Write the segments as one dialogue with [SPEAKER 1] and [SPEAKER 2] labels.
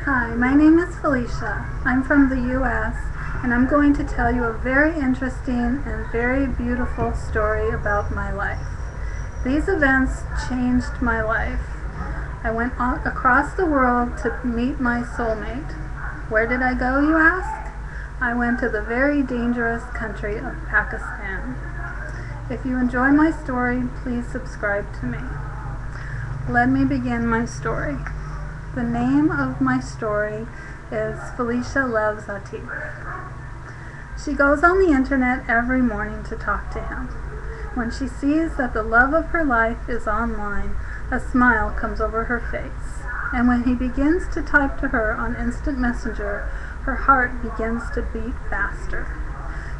[SPEAKER 1] Hi, my name is Felicia. I'm from the U.S. and I'm going to tell you a very interesting and very beautiful story about my life. These events changed my life. I went across the world to meet my soulmate. Where did I go, you ask? I went to the very dangerous country of Pakistan. If you enjoy my story, please subscribe to me. Let me begin my story. The name of my story is Felicia Loves Atif. She goes on the internet every morning to talk to him. When she sees that the love of her life is online, a smile comes over her face. And when he begins to type to her on Instant Messenger, her heart begins to beat faster.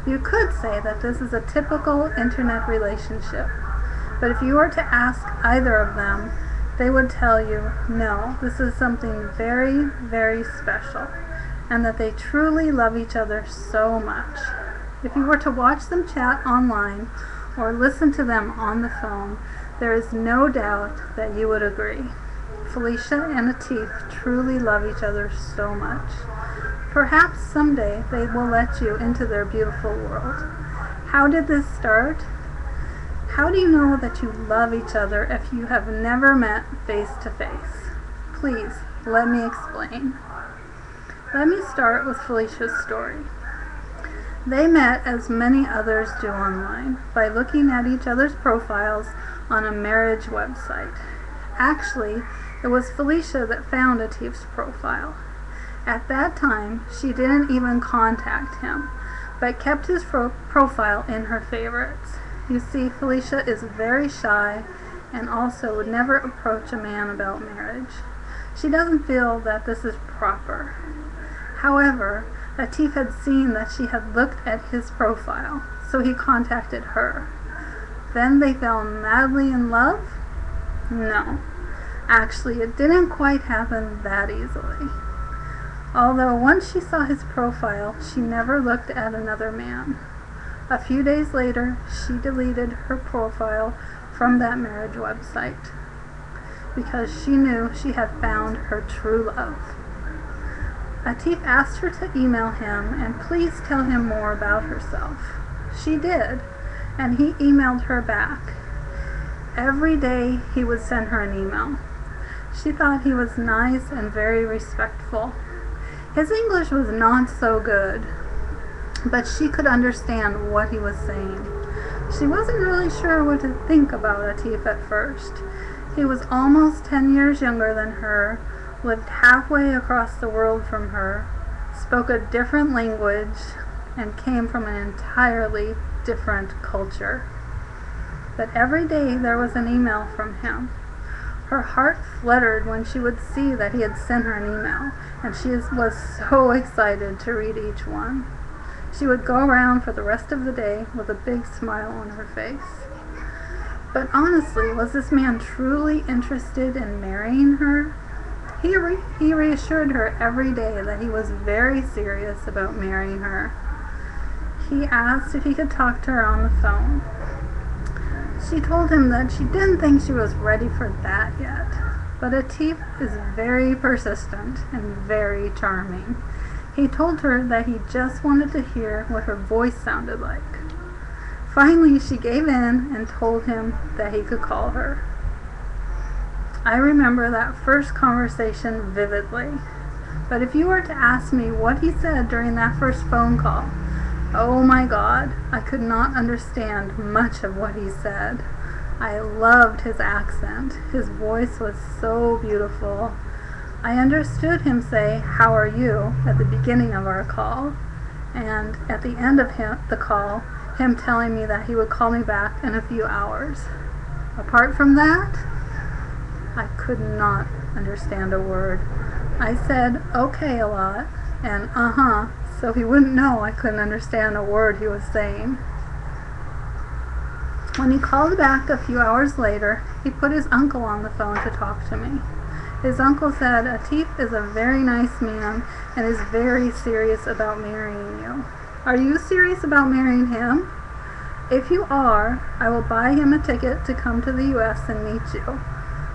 [SPEAKER 1] You could say that this is a typical internet relationship, but if you were to ask either of them, they would tell you, no, this is something very, very special, and that they truly love each other so much. If you were to watch them chat online or listen to them on the phone, there is no doubt that you would agree. Felicia and Atif truly love each other so much. Perhaps someday they will let you into their beautiful world. How did this start? How do you know that you love each other if you have never met face to face? Please, let me explain. Let me start with Felicia's story. They met, as many others do online, by looking at each other's profiles on a marriage website. Actually, it was Felicia that found Atif's profile. At that time, she didn't even contact him, but kept his profile in her favorites. You see, Felicia is very shy and also would never approach a man about marriage. She doesn't feel that this is proper. However, Atif had seen that she had looked at his profile, so he contacted her. Then they fell madly in love? No. Actually, it didn't quite happen that easily. Although once she saw his profile, she never looked at another man. A few days later, she deleted her profile from that marriage website because she knew she had found her true love. Atif asked her to email him and please tell him more about herself. She did, and he emailed her back. Every day he would send her an email. She thought he was nice and very respectful. His English was not so good, but she could understand what he was saying. She wasn't really sure what to think about Atif at first. He was almost 10 years younger than her, lived halfway across the world from her, spoke a different language, and came from an entirely different culture. But every day there was an email from him. Her heart fluttered when she would see that he had sent her an email, and she was so excited to read each one. She would go around for the rest of the day with a big smile on her face. But honestly, was this man truly interested in marrying her? He reassured her every day that he was very serious about marrying her. He asked if he could talk to her on the phone. She told him that she didn't think she was ready for that yet. But Atif is very persistent and very charming. He told her that he just wanted to hear what her voice sounded like. Finally, she gave in and told him that he could call her. I remember that first conversation vividly. But if you were to ask me what he said during that first phone call, oh my God, I could not understand much of what he said. I loved his accent. His voice was so beautiful. I understood him say, "How are you?" at the beginning of our call, and at the end of the call, him telling me that he would call me back in a few hours. Apart from that, I could not understand a word. I said okay a lot, and so he wouldn't know I couldn't understand a word he was saying. When he called back a few hours later, he put his uncle on the phone to talk to me. His uncle said, "Atif is a very nice man and is very serious about marrying you. Are you serious about marrying him? If you are, I will buy him a ticket to come to the U.S. and meet you.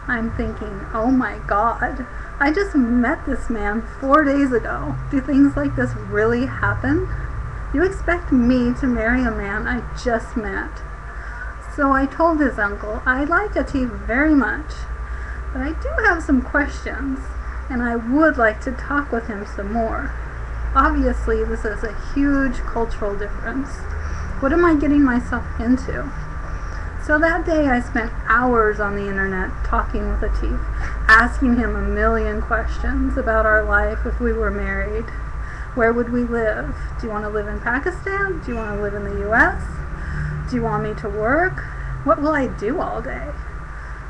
[SPEAKER 1] I'm thinking, oh my God, I just met this man 4 days ago. Do things like this really happen? You expect me to marry a man I just met? So I told his uncle, I like Atif very much, but I do have some questions, and I would like to talk with him some more. Obviously, this is a huge cultural difference. What am I getting myself into? So that day I spent hours on the internet talking with Atif, asking him a million questions about our life if we were married. Where would we live? Do you want to live in Pakistan? Do you want to live in the US? Do you want me to work? What will I do all day?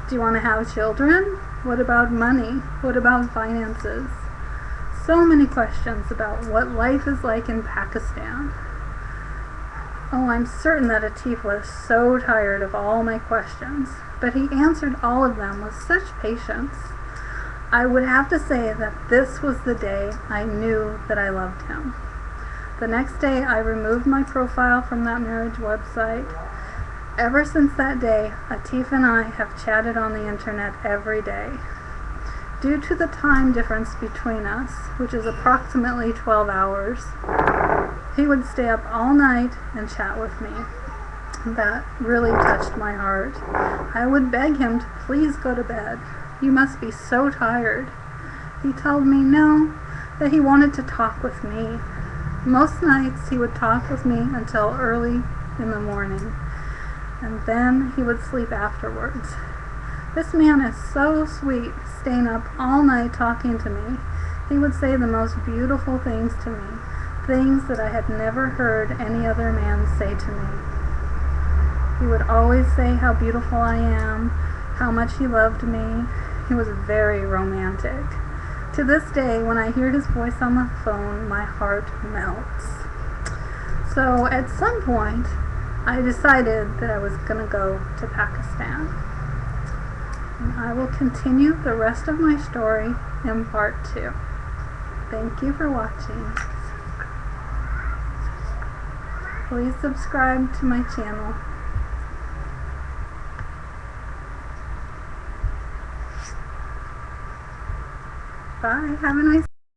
[SPEAKER 1] Do you want to have children? What about money? What about finances? So many questions about what life is like in Pakistan. Oh, I'm certain that Atif was so tired of all my questions, but he answered all of them with such patience. I would have to say that this was the day I knew that I loved him. The next day, I removed my profile from that marriage website. Ever since that day, Atif and I have chatted on the internet every day. Due to the time difference between us, which is approximately 12 hours, he would stay up all night and chat with me. That really touched my heart. I would beg him to please go to bed. You must be so tired. He told me no, that he wanted to talk with me. Most nights he would talk with me until early in the morning, and then he would sleep afterwards. This man is so sweet, staying up all night talking to me. He would say the most beautiful things to me, things that I had never heard any other man say to me. He would always say how beautiful I am, how much he loved me. He was very romantic. To this day, when I hear his voice on the phone, my heart melts. So at some point, I decided that I was going to go to Pakistan. And I will continue the rest of my story in part 2. Thank you for watching. Please subscribe to my channel. Bye. Have a nice